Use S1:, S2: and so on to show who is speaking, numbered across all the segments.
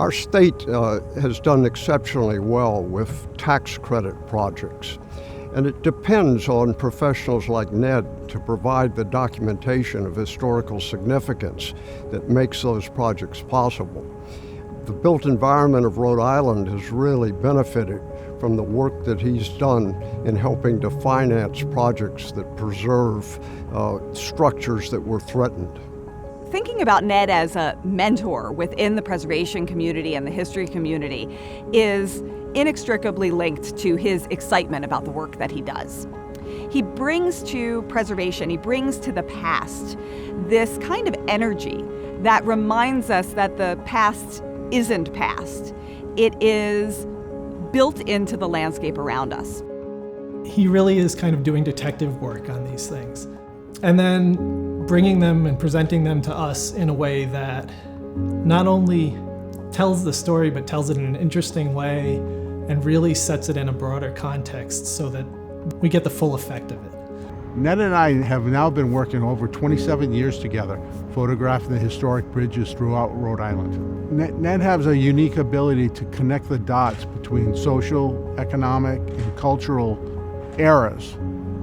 S1: Our state has done exceptionally well with tax credit projects, and it depends on professionals like Ned to provide the documentation of historical significance that makes those projects possible. The built environment of Rhode Island has really benefited from the work that he's done in helping to finance projects that preserve structures that were threatened.
S2: Thinking about Ned as a mentor within the preservation community and the history community is inextricably linked to his excitement about the work that he does. He brings to preservation, he brings to the past this kind of energy that reminds us that the past isn't past. It is built into the landscape around us.
S3: He really is kind of doing detective work on these things, and then bringing them and presenting them to us in a way that not only tells the story, but tells it in an interesting way and really sets it in a broader context so that we get the full effect of it.
S4: Ned and I have now been working over 27 years together, photographing the historic bridges throughout Rhode Island. Ned has a unique ability to connect the dots between social, economic, and cultural eras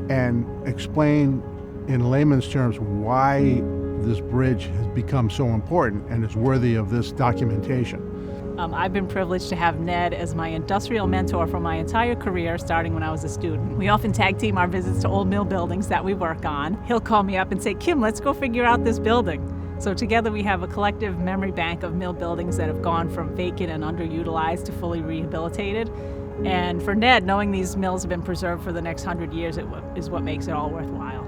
S4: and explain in layman's terms why this bridge has become so important and is worthy of this documentation.
S5: I've been privileged to have Ned as my industrial mentor for my entire career, starting when I was a student. We often tag team our visits to old mill buildings that we work on. He'll call me up and say, "Kim, let's go figure out this building." So together we have a collective memory bank of mill buildings that have gone from vacant and underutilized to fully rehabilitated. And for Ned, knowing these mills have been preserved for the next 100 years is what makes it all worthwhile.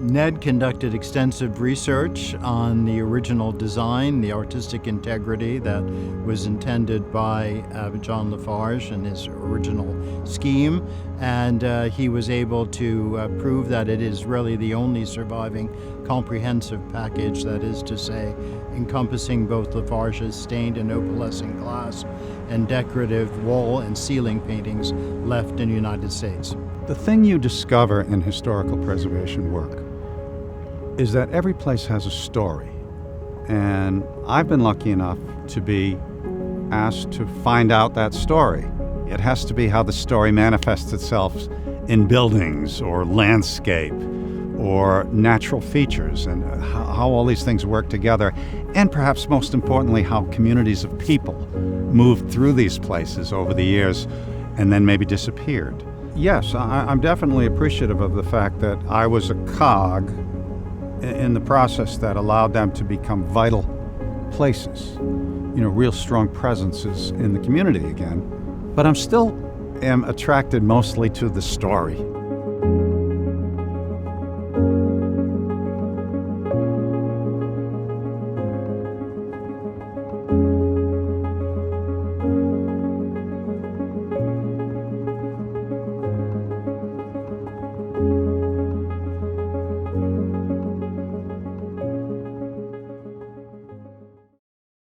S6: Ned conducted extensive research on the original design, the artistic integrity that was intended by John Lafarge and his original scheme, and he was able to prove that it is really the only surviving comprehensive package, that is to say, encompassing both Lafarge's stained and opalescent glass and decorative wall and ceiling paintings left in the United States.
S7: The thing you discover in historical preservation work is that every place has a story. And I've been lucky enough to be asked to find out that story. It has to be how the story manifests itself in buildings or landscape or natural features, and how all these things work together, and perhaps most importantly, how communities of people moved through these places over the years and then maybe disappeared. Yes, I'm definitely appreciative of the fact that I was a cog in the process that allowed them to become vital places, real strong presences in the community again. But I'm still attracted mostly to the story.